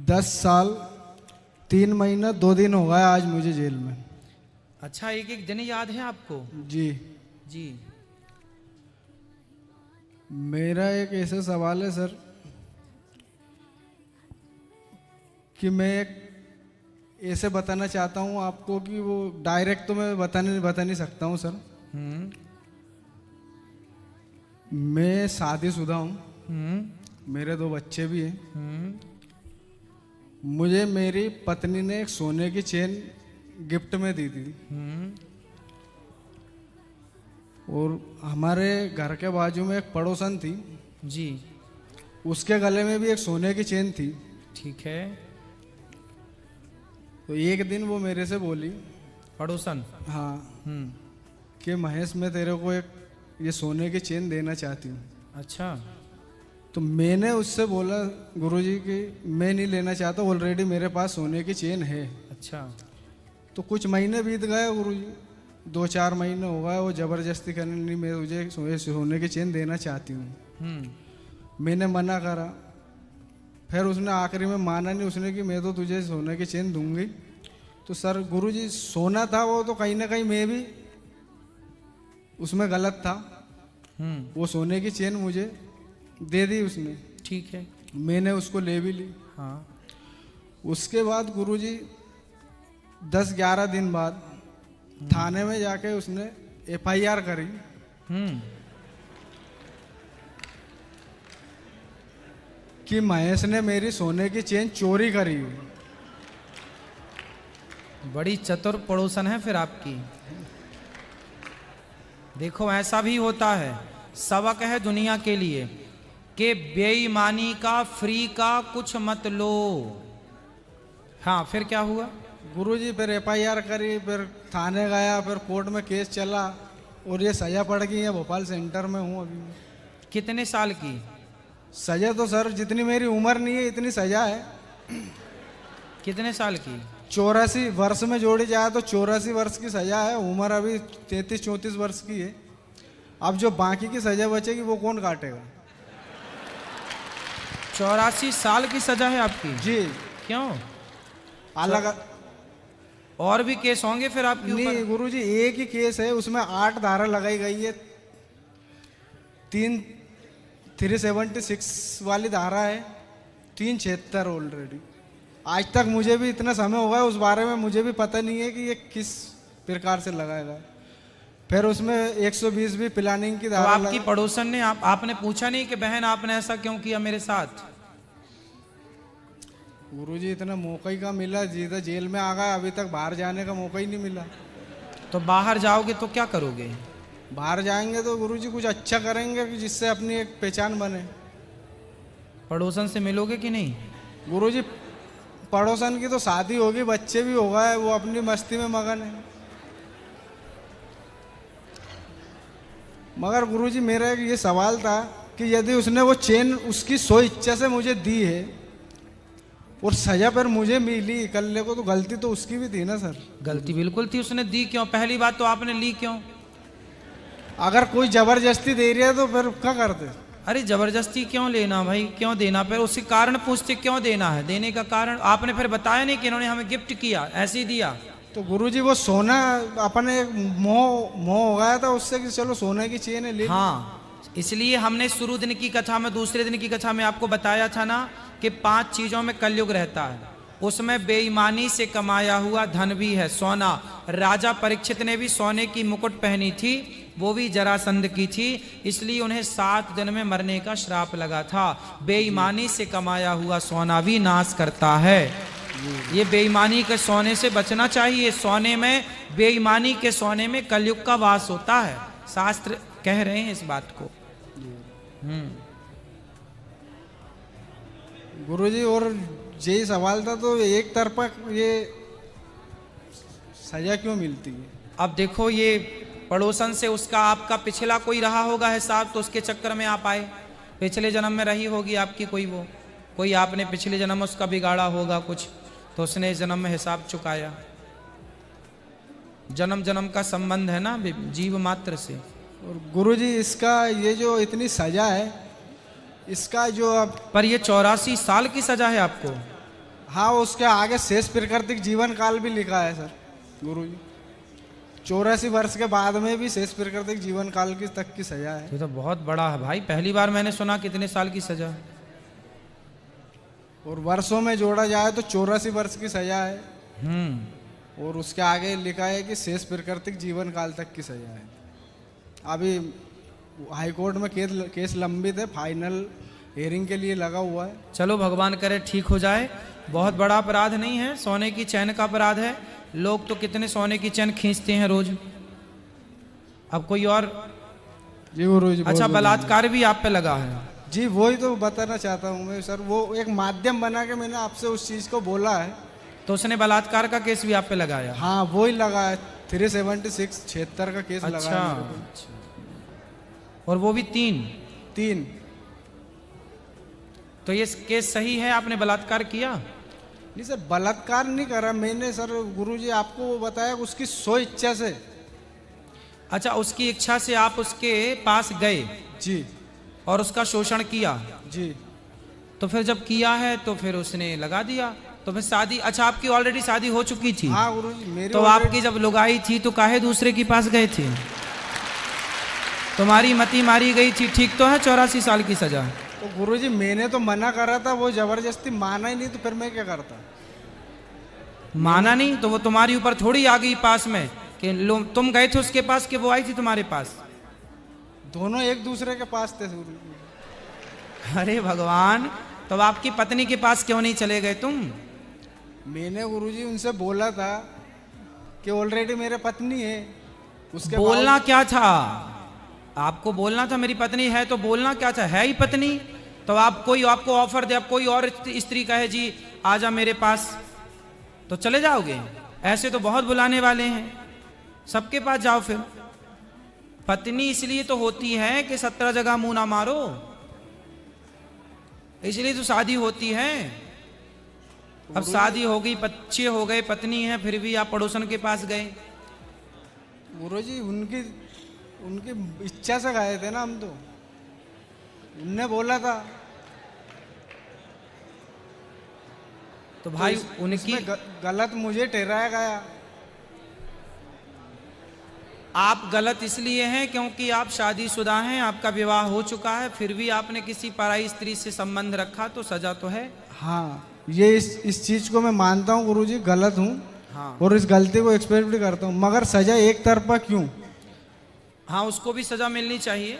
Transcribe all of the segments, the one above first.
10 साल 3 महीना 2 दिन हो गया आज मुझे जेल में। अच्छा, एक एक दिन याद है आपको? जी जी। मेरा एक ऐसा सवाल है सर कि मैं एक ऐसे बताना चाहता हूँ आपको कि वो डायरेक्ट तो मैं बता नहीं सकता हूँ सर। मैं शादीशुदा हूँ, मेरे 2 बच्चे भी हैं। मुझे मेरी पत्नी ने एक सोने की चेन गिफ्ट में दी थी और हमारे घर के बाजू में एक पड़ोसन थी जी। उसके गले में भी एक सोने की चेन थी। ठीक है। तो एक दिन वो मेरे से बोली, पड़ोसन? हाँ, कि महेश मैं तेरे को एक ये सोने की चेन देना चाहती हूँ। अच्छा। तो मैंने उससे बोला गुरुजी कि मैं नहीं लेना चाहता, ऑलरेडी मेरे पास सोने की चेन है। अच्छा। तो कुछ महीने बीत गए गुरुजी, 2-4 महीने हो गए, वो ज़बरदस्ती करने नहीं, मैं तुझे सोने की चेन देना चाहती हूँ। मैंने मना करा, फिर उसने आखिरी में माना नहीं उसने कि मैं तो तुझे सोने की चेन दूंगी। तो सर गुरुजी सोना था वो तो कहीं ना कहीं मैं भी उसमें गलत था। वो सोने की चेन मुझे दे दी उसने। ठीक है। मैंने उसको ले भी ली। हाँ। उसके बाद गुरुजी 10-11 दिन बाद थाने में जाके उसने FIR करी कि महेश ने मेरी सोने की चेन चोरी करी हुई। बड़ी चतुर पड़ोसन है फिर आपकी। देखो ऐसा भी होता है, सबक है दुनिया के लिए कि बेईमानी का फ्री का कुछ मत लो। हाँ, फिर क्या हुआ? गुरुजी फिर FIR करी, फिर थाने गया, फिर कोर्ट में केस चला और ये सजा पड़ गई है। भोपाल सेंटर में हूँ अभी। कितने साल की सजा? तो सर जितनी मेरी उम्र नहीं है इतनी सजा है। कितने साल की? 84 वर्ष में जोड़ी जाए तो 84 वर्ष की सजा है। उम्र अभी 33-34 वर्ष की है। अब जो बाकी की सजा बचेगी वो कौन काटेगा? 84 साल की सजा है आपकी? जी। क्यों? अलग और भी केस होंगे फिर आपके ऊपर? नहीं गुरुजी, एक ही केस है, उसमें 8 धारा लगाई गई है। 376 वाली धारा है, 376 ऑलरेडी। आज तक मुझे भी इतना समय हो गया उस बारे में मुझे भी पता नहीं है कि ये किस प्रकार से लगाएगा। फिर उसमें 120 भी प्लानिंग की धारा। तो आपकी पड़ोसन ने आपने पूछा नहीं कि बहन आपने ऐसा क्यों किया मेरे साथ? गुरुजी इतना मौका ही का मिला, सीधा जेल में आ गया, अभी तक बाहर जाने का मौका ही नहीं मिला। तो बाहर जाओगे तो क्या करोगे? बाहर जाएंगे तो गुरुजी कुछ अच्छा करेंगे कि जिससे अपनी एक पहचान बने। पड़ोसन से मिलोगे कि नहीं? गुरुजी पड़ोसन की तो शादी होगी, बच्चे भी हो गए, वो अपनी मस्ती में मगन है। मगर गुरुजी मेरा एक ये सवाल था कि यदि उसने वो चेन उसकी सो इच्छा से मुझे दी है और सजा पर मुझे मिली इकल्ले को, तो गलती तो उसकी भी थी ना सर? गलती बिल्कुल थी। उसने दी क्यों? पहली बात तो आपने ली क्यों? अगर कोई जबरदस्ती दे रही है तो फिर क्या करते? अरे जबरदस्ती क्यों लेना भाई, क्यों देना? फिर उसके कारण पूछते क्यों देना है, देने का कारण आपने फिर बताया नहीं कि इन्होंने हमें गिफ्ट किया, ऐसे ही दिया। तो गुरुजी वो सोना अपने मोह हो गया था उससे कि चलो सोने की चेन है ले। हाँ, इसलिए हमने शुरू दिन की कथा में, दूसरे दिन की कथा में आपको बताया था ना कि 5 चीजों में कलयुग रहता है। उसमें बेईमानी से कमाया हुआ धन भी है, सोना। राजा परीक्षित ने भी सोने की मुकुट पहनी थी, वो भी जरासंध की थी, इसलिए उन्हें 7 दिन में मरने का श्राप लगा था। बेईमानी से कमाया हुआ सोना भी नाश करता है। ये बेईमानी के सोने से बचना चाहिए। सोने में, बेईमानी के सोने में कलयुग का वास होता है, शास्त्र कह रहे हैं इस बात को। गुरुजी और यही सवाल था, तो एक तरफा ये सजा क्यों मिलती है? अब देखो, ये पड़ोसन से उसका आपका पिछला कोई रहा होगा हिसाब, तो उसके चक्कर में आप आए। पिछले जन्म में रही होगी आपकी कोई आपने पिछले जन्म में उसका बिगाड़ा होगा कुछ, तो उसने इस जन्म में हिसाब चुकाया। जन्म जन्म का संबंध है ना जीव मात्र से। और गुरुजी इसका ये जो इतनी सजा है, इसका जो अब पर ये 84 साल की सजा है आपको। हाँ उसके आगे शेष प्राकृतिक जीवन काल भी लिखा है सर गुरुजी। 84 वर्ष के बाद में भी शेष प्राकृतिक जीवन काल की तक की सजा है। ये तो बहुत बड़ा है भाई, पहली बार मैंने सुना कितने साल की सजा। और वर्षों में जोड़ा जाए तो 84 वर्ष की सजा है। और उसके आगे लिखा है कि शेष प्राकृतिक जीवन काल तक की सजा है। अभी हाईकोर्ट में केस लंबित है, फाइनल हियरिंग के लिए लगा हुआ है। चलो भगवान करे ठीक हो जाए। बहुत बड़ा अपराध नहीं है, सोने की चैन का अपराध है। लोग तो कितने सोने की चैन खींचते हैं रोज। अब कोई और जी गुरु जी। अच्छा, बलात्कार भी आप पे लगा है जी, वही तो बताना चाहता हूँ मैं सर। वो एक माध्यम बना के मैंने आपसे उस चीज को बोला है। तो उसने बलात्कार का केस भी आप पे लगाया? हाँ वही लगा है, 376 76 का केस लगा है मेरे पे। अच्छा। और वो भी 3। तो ये केस सही है, आपने बलात्कार किया? नहीं सर, बलात्कार नहीं करा मैंने सर। गुरुजी आपको वो बताया उसकी सो इच्छा से। अच्छा, उसकी इच्छा से आप उसके पास गए जी, और उसका शोषण किया जी। तो फिर जब किया है तो फिर उसने लगा दिया। तो फिर शादी, अच्छा आपकी ऑलरेडी शादी हो चुकी थी? हाँ गुरुजी मेरी। तो आपकी जब लुगाई थी तो काहे दूसरे के पास गए थे? तुम्हारी मती मारी गई थी, ठीक तो है? 84 साल की सजा। तो गुरुजी मैंने तो मना करा था, वो जबरदस्ती माना ही नहीं, तो फिर मैं क्या करता? माना नहीं तो वो तुम्हारी ऊपर थोड़ी आ गई पास में कि तुम गए थे उसके पास कि वो आई थी तुम्हारे पास? दोनों एक दूसरे के पास थे गुरुजी। अरे भगवान, तो आपकी पत्नी के पास क्यों नहीं चले गए तुम? मैंने गुरुजी उनसे बोला था कि ऑलरेडी मेरे पत्नी है। उसके बोलना क्या था आपको? बोलना था मेरी पत्नी है, तो बोलना क्या था? है ही पत्नी। तो आप कोई आपको ऑफर दे, आप कोई और स्त्री कहे जी आजा मेरे पास, तो चले जाओगे? ऐसे तो बहुत बुलाने वाले हैं, सबके पास जाओ। फिर पत्नी इसलिए तो होती है कि 17 जगह मुंह ना मारो, इसलिए तो शादी होती है। अब शादी हो गई, बच्चे हो गए, पत्नी है, फिर भी आप पड़ोसन के पास गए। गुरुजी उनकी इच्छा से गए थे ना हम तो। उनने बोला था तो भाई तो उनकी गलत मुझे ठहराया गया। आप गलत इसलिए हैं क्योंकि आप शादीशुदा हैं, आपका विवाह हो चुका है, फिर भी आपने किसी पराई स्त्री से संबंध रखा, तो सजा तो है। हाँ, ये इस चीज को मैं मानता हूँ गुरुजी, गलत हूँ। हाँ। और इस गलती को एक्सपेक्ट भी करता हूँ, मगर सजा एक तरफा क्यों? हाँ, उसको भी सजा मिलनी चाहिए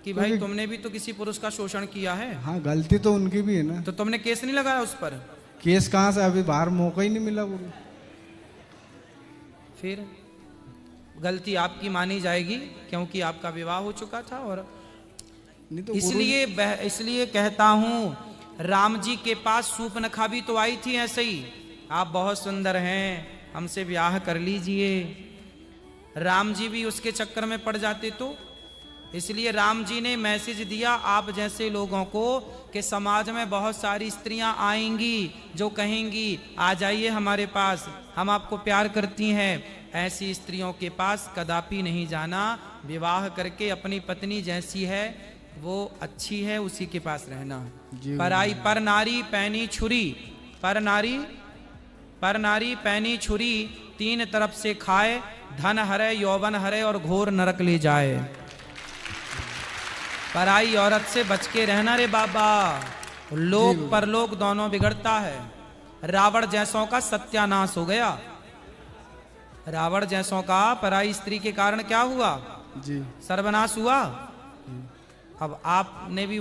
कि भाई तुमने भी तो किसी पुरुष का शोषण किया है। हाँ, गलती तो उनकी भी है ना। तो तुमने केस नहीं लगाया उस पर? केस कहाँ से, अभी बाहर मौका ही नहीं मिला गुरु। फिर गलती आपकी मानी जाएगी क्योंकि आपका विवाह हो चुका था। और नहीं तो इसलिए कहता हूँ, राम जी के पास सूर्पनखा भी तो आई थी ऐसे ही, आप बहुत सुंदर हैं, हमसे ब्याह कर लीजिए। राम जी भी उसके चक्कर में पड़ जाते तो। इसलिए राम जी ने मैसेज दिया आप जैसे लोगों को कि समाज में बहुत सारी स्त्रियां आएंगी जो कहेंगी आ जाइए हमारे पास, हम आपको प्यार करती हैं। ऐसी स्त्रियों के पास कदापि नहीं जाना। विवाह करके अपनी पत्नी जैसी है वो अच्छी है, उसी के पास रहना। पराई पर नारी पैनी छुरी, पर नारी पैनी छुरी, तीन तरफ से खाए, धन हरे यौवन हरे और घोर नरक ले जाए। पराई औरत से बच के रहना रे बाबा, लोक परलोक दोनों बिगड़ता है। रावण जैसों का सत्यानाश हो गया। रावण जैसों का पराई स्त्री के कारण क्या हुआ? जी, सर्वनाश हुआ। अब आपने भी